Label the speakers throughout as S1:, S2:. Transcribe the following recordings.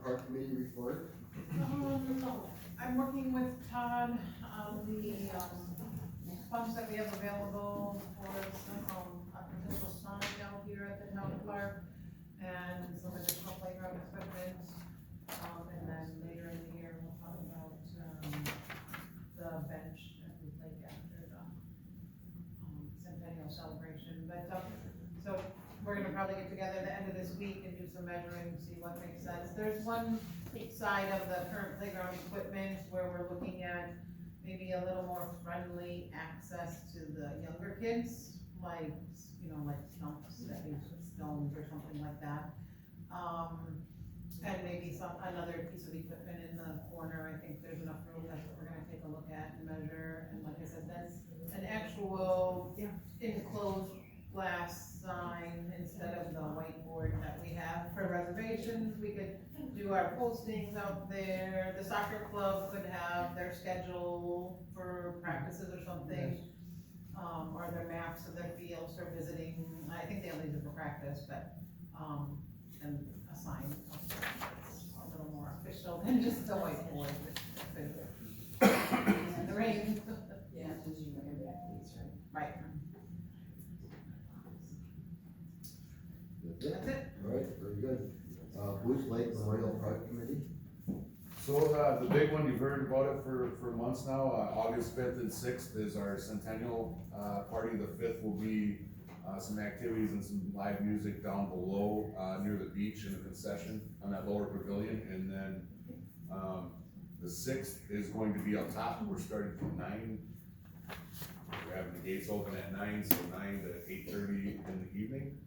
S1: Park Committee report.
S2: I'm working with Todd on the, funds that we have available for some, a potential sign out here at the town park and some additional playground equipment. And then later in the year, we'll talk about, the bench that we played after the, centennial celebration. But, so we're gonna probably get together at the end of this week and do some measuring, see what makes sense. There's one side of the current playground equipment where we're looking at maybe a little more friendly access to the younger kids, like, you know, like stumps, stepping stones or something like that. And maybe another piece of equipment in the corner. I think there's enough room. That's what we're gonna take a look at and measure. And like I said, that's an actual enclosed glass sign instead of the whiteboard that we have for reservations. We could do our postings out there. The soccer club could have their schedule for practices or something. Or their maps of their fields for visiting. I think they only do for practice, but, and a sign. A little more official than just a whiteboard. In the rain.
S3: Yeah, because you know every athlete's right.
S2: Right.
S1: That's it?
S2: That's it.
S1: All right, very good. Bruce Lake Memorial Park Committee.
S4: So, the big one, you've heard about it for months now, August 5th and 6th is our centennial, party. The 5th will be, some activities and some live music down below, near the beach in the concession on that lower pavilion. And then, the 6th is going to be up top. We're starting from 9. We're having the gates open at 9, so 9 to 8:30 in the evening.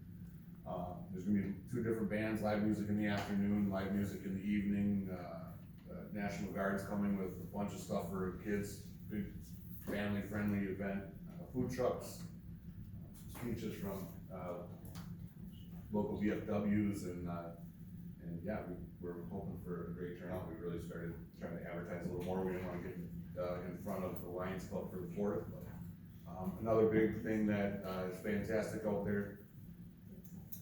S4: There's gonna be 2 different bands, live music in the afternoon, live music in the evening. National Guard's coming with a bunch of stuff for kids, big family-friendly event, food trucks, speeches from, local VFWs, and yeah, we're hoping for a great turnout. We really started trying to advertise a little more. We didn't wanna get, in front of the Lions Club for the 4th, but, another big thing that, is fantastic out there,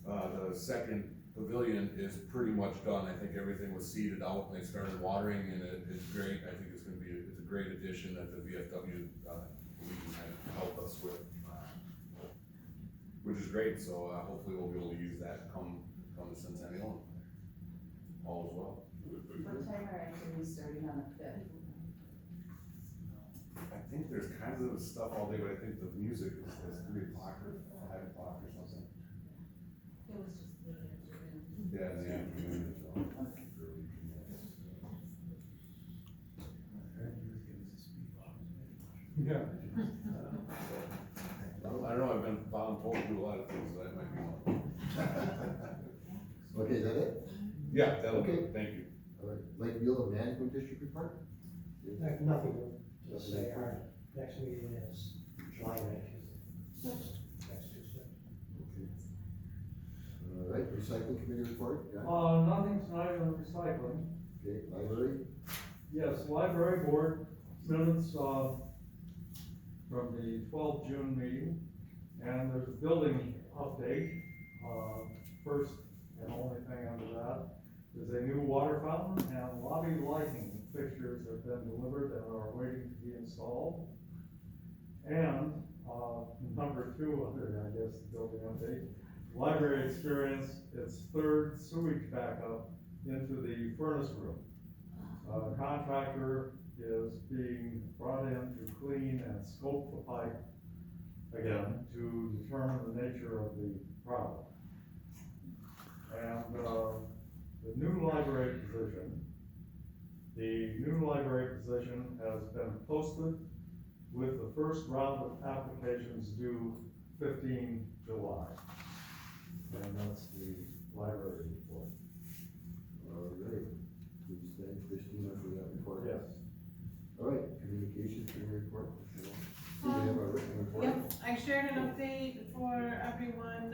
S4: the second pavilion is pretty much done. I think everything was seeded out and they started watering, and it is great. I think it's a great addition that the VFW, Legion had helped us with, which is great. So, hopefully we'll be able to use that come the centennial, all as well.
S3: What time are activities starting on the 5th?
S4: I think there's kinds of stuff all day, but I think the music is 3 o'clock or 5 o'clock or something.
S3: It was just late afternoon.
S4: Yeah, in the afternoon, so. Yeah. I don't know, I've been voluntold to do a lot of things, so that might be one.
S1: Okay, is that it?
S4: Yeah, that'll do
S1: Okay.
S4: it, thank you.
S1: All right, Lakeville Management District report?
S5: Nothing to say. Our next meeting is July 19th. Next Tuesday.
S1: Okay. All right, Recycling Committee report, yeah?
S6: Nothing tonight on recycling.
S1: Okay, Library?
S6: Yes, library board minutes, from the 12th June meeting, and there's a building update. First and only thing under that is a new water fountain and lobby lighting fixtures have been delivered and are waiting to be installed. And, number 2 under, I guess, the building update, library experienced its 3rd sewage backup into the furnace room. Contractor is being brought in to clean and scope the pipe again to determine the nature of the problem. And, the new library position has been posted with the first round of applications due 15 July. And that's the library report.
S1: All right, please thank Christina for that report.
S6: Yes.
S1: All right, Communications Committee report. Do we have a written report?
S2: Yep, I shared an update for everyone.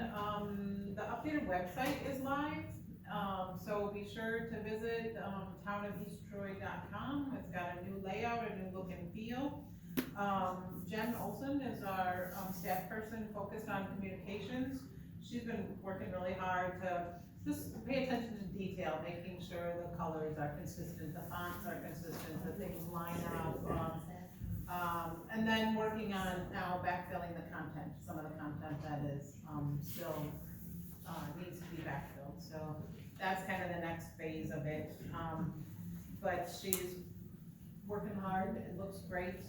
S2: The updated website is live. So be sure to visit, townofeasttroy.com. It's got a new layout, a new look and feel. Jen Olson is our, staff person focused on communications. She's been working really hard to just pay attention to detail, making sure the colors are consistent, the fonts are consistent, the things line up. And then working on now backfilling the content, some of the content that is, still, needs to be backfilled, so that's kind of the next phase of it. But she's working hard, it looks great.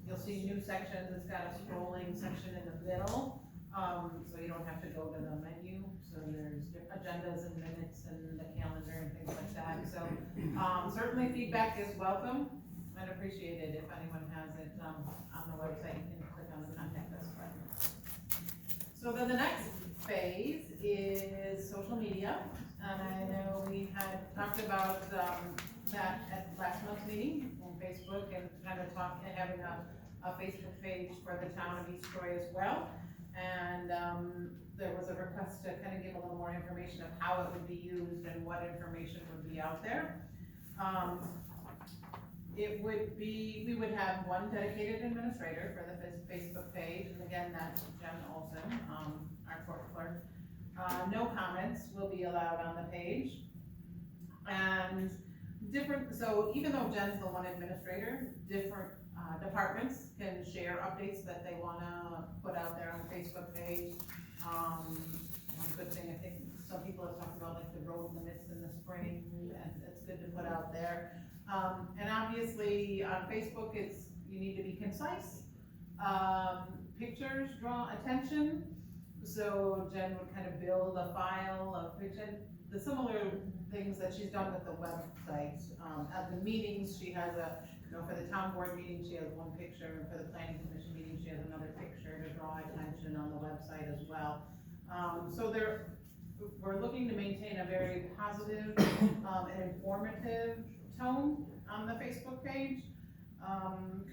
S2: You'll see new sections, it's got a scrolling section in the middle, so you don't have to go to the menu. So there's agendas and minutes and the calendar and things like that, so, certainly feedback is welcome. I'd appreciate it if anyone has it, on the website, you can click on the contact us button. So then the next phase is social media, and I know we had talked about, that at last month's meeting on Facebook, and kind of having a Facebook page for the town of East Troy as well. And, there was a request to kind of give a little more information of how it would be used and what information would be out there. It would be, we would have one dedicated administrator for the Facebook page, and again, that's Jen Olson, our court clerk. No comments will be allowed on the page. And so even though Jen's the one administrator, different departments can share updates that they wanna put out there on the Facebook page. One good thing, I think some people have talked about, like the road limits in the spring, and it's good to put out there. And obviously, on Facebook, you need to be concise. Pictures draw attention, so Jen would kind of build a file of pictures, the similar things that she's done with the website. At the meetings, she has for the town board meeting, she has one picture, and for the planning commission meeting, she has another picture to draw attention on the website as well. So we're looking to maintain a very positive, and informative tone on the Facebook page.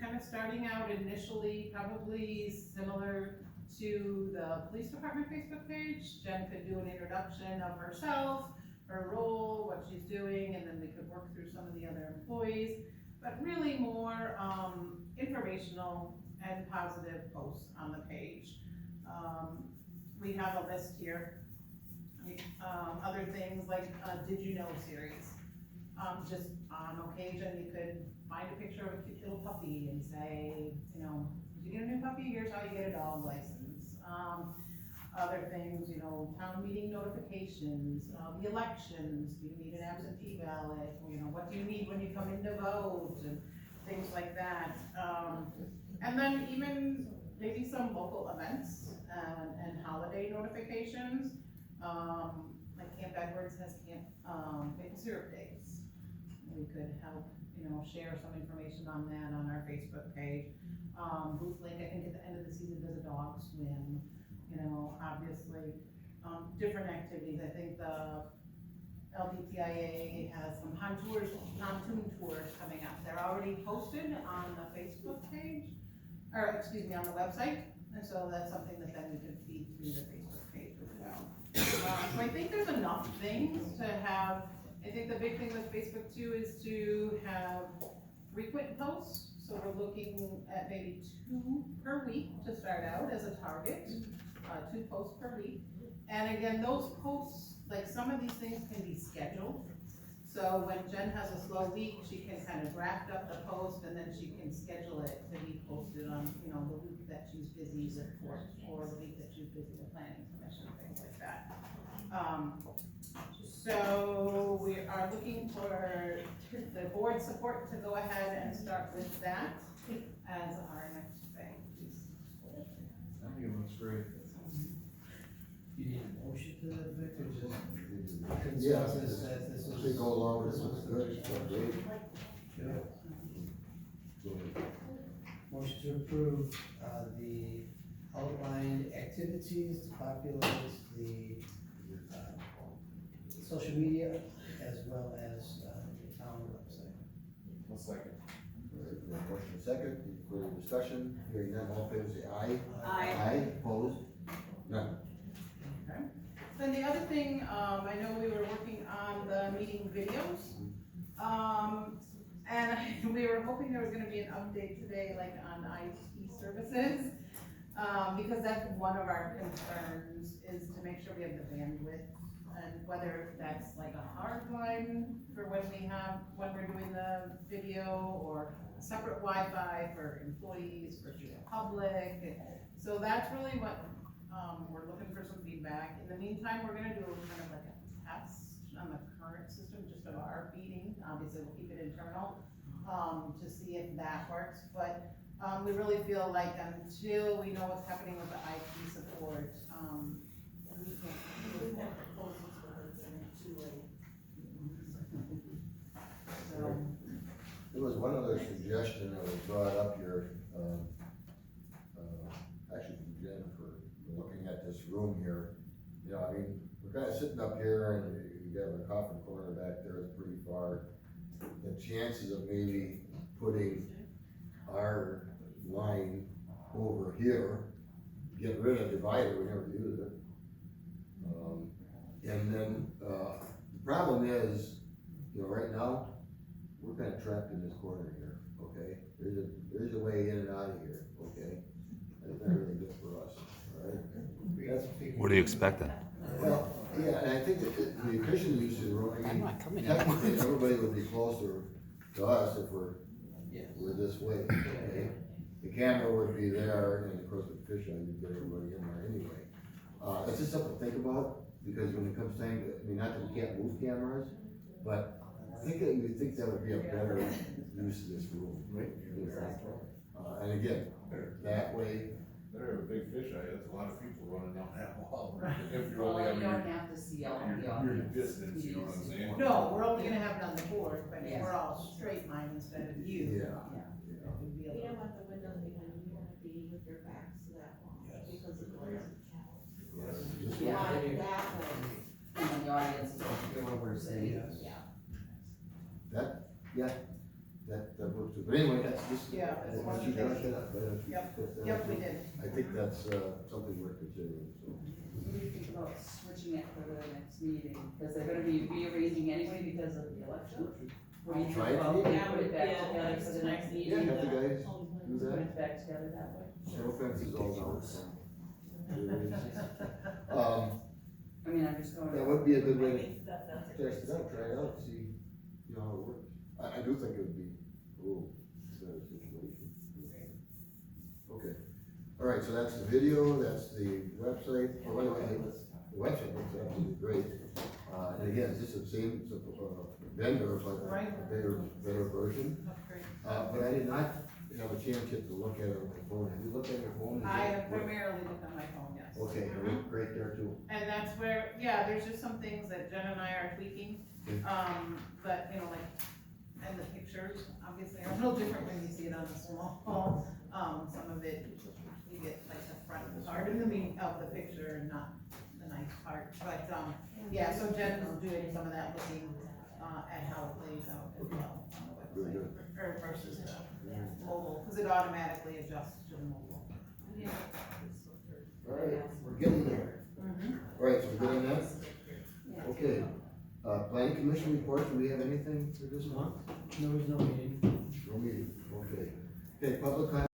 S2: Kind of starting out initially, probably similar to the police department Facebook page. Jen could do an introduction of herself, her role, what she's doing, and then we could work through some of the other employees, but really more informational and positive posts on the page. We have a list here. Other things like Did You Know series. Just on occasion, you could find a picture of a cute little puppy and say, did you get a new puppy? Here's how you get a dog license. Other things, town meeting notifications, the elections, do you need an absentee ballot? What do you need when you come in to vote, and things like that. And then even maybe some local events and holiday notifications. Like Camp Edwards has Maple Syrup Days. We could help, share some information on that on our Facebook page. Booth Lake, I think at the end of the season does a dog swim, obviously, different activities. I think the LDTIA has some pontoon tours coming up. They're already posted on the Facebook page, on the website. And so that's something that then we could feed through the Facebook page as well. So I think there's enough things to have. I think the big thing with Facebook too is to have frequent posts. So we're looking at maybe 2 per week to start out as a target, 2 posts per week. And again, those posts, like some of these things can be scheduled. So when Jen has a slow week, she can kind of draft up the post and then she can schedule it to be posted on, the week that she's busy with court or the week that she's busy with planning commission, things like that. So we are looking for the board support to go ahead and start with that as our next phase.
S6: I think it looks great.
S7: You need a motion to that effect, or just
S1: Yeah,
S7: consensus that this is?
S1: they go along with this, looks good, so great.
S7: Motion to approve, the outlined activities to popularize the, social media as well as, the town website.
S4: One second.
S1: Motion second, any further discussion, hearing none, all in favor say aye.
S2: Aye.
S1: Opposed? None.
S2: Then the other thing, I know we were working on the meeting videos. And we were hoping there was gonna be an update today, like on IT services. Because that's one of our concerns, is to make sure we have the bandwidth and whether that's like a hard line for when we're doing the video, or a separate Wi-Fi for employees versus the public. So that's really what, we're looking for some feedback. In the meantime, we're gonna do kind of like a test on the current system, just of our meeting. Obviously, we'll keep it internal, to see if that works, but, we really feel like until we know what's happening with the IT support, we can't. So,
S1: There was one other suggestion that was brought up here, actually from Jennifer, looking at this room here. You know, I mean, we're kinda sitting up here and you got a coffin corner back there, it's pretty far. The chances of maybe putting our line over here, get rid of the divider, we never use it. And then, the problem is, you know, right now, we're kinda trapped in this corner here, okay? There's a way in and out of here, okay? That's not really good for us, alright?
S8: What are you expecting?
S1: Well, yeah, and I think that the efficient use of the room, I mean, technically, everybody would be closer to us if we're this way, okay? The camera would be there, and of course, with fish on, you'd get everybody in there anyway. It's just something to think about, because when it comes time to, I mean, not that we can't move cameras, but I think that you think that would be a better use of this room. Right. And again, that way,
S4: Better have a big fish eye, that's a lot of people running down that wall.
S2: Right.
S4: If you're
S3: Well,
S4: only
S3: you
S4: having
S3: don't
S4: your,
S3: have to see all the
S4: your
S3: audience.
S4: distance, you know what I'm saying?
S2: no, we're only gonna have it on the board, but if
S3: Yes.
S2: we're all straight line instead of you.
S1: yeah.
S2: It'd be a
S9: You
S2: little-
S9: don't want the windows behind you, you wanna be with your backs to that wall, because of the glare.
S1: Just
S3: Yeah.
S9: Not that way.
S3: And then the audience is over here where we're sitting.
S9: Yeah.
S1: That works too, but anyway, that's just.
S2: Yeah, that's one of the
S1: you brought
S2: things.
S1: that up, but,
S2: Yep, we did.
S1: I think that's, something worth considering, so.
S3: What do you think about switching it for the next meeting? Because they're gonna be rearranging anyway because of the election. What do you think
S1: Try it.
S3: about putting
S9: Yeah,
S3: it back
S9: yeah,
S3: together for the next
S1: Yeah,
S3: meeting?
S1: have the guys do
S3: Put
S1: that,
S3: it back together that way?
S1: no fences all down, so.
S3: I mean, I'm just going.
S1: That would be a good way to
S9: think that's a great
S1: test it out, try it out, see, how it works. I do think it would be a little better situation. Okay, all right, so that's the video, that's the website, oh, by the way, the website looks absolutely great. And again, it's just the same, vendor, but
S2: Right.
S1: a better version.
S2: That's great.
S1: But I did not have a chance yet to look at it on my phone. Have you looked at your phone? Is
S2: I
S1: that
S2: have
S1: what-
S2: primarily looked on my phone, yes.
S1: Okay, it looked great there too.
S2: And that's where, yeah, there's just some things that Jen and I are tweaking,
S1: Okay.
S2: but, you know, like, and the pictures, obviously, are a little different when you see it on the small. Some of it, you get like the front part of the picture and not the nice part, but, yeah, so Jen is doing some of that looking, at how it plays out as well on the
S1: Very good.
S2: website, or versus the mobile, cause it automatically adjusts to the mobile.
S1: All right, we're getting there. All right, so we're good on that? Okay. Planning commission report, do we have anything for this month?
S7: There was no meeting.
S1: No meeting, okay. Okay, public comment.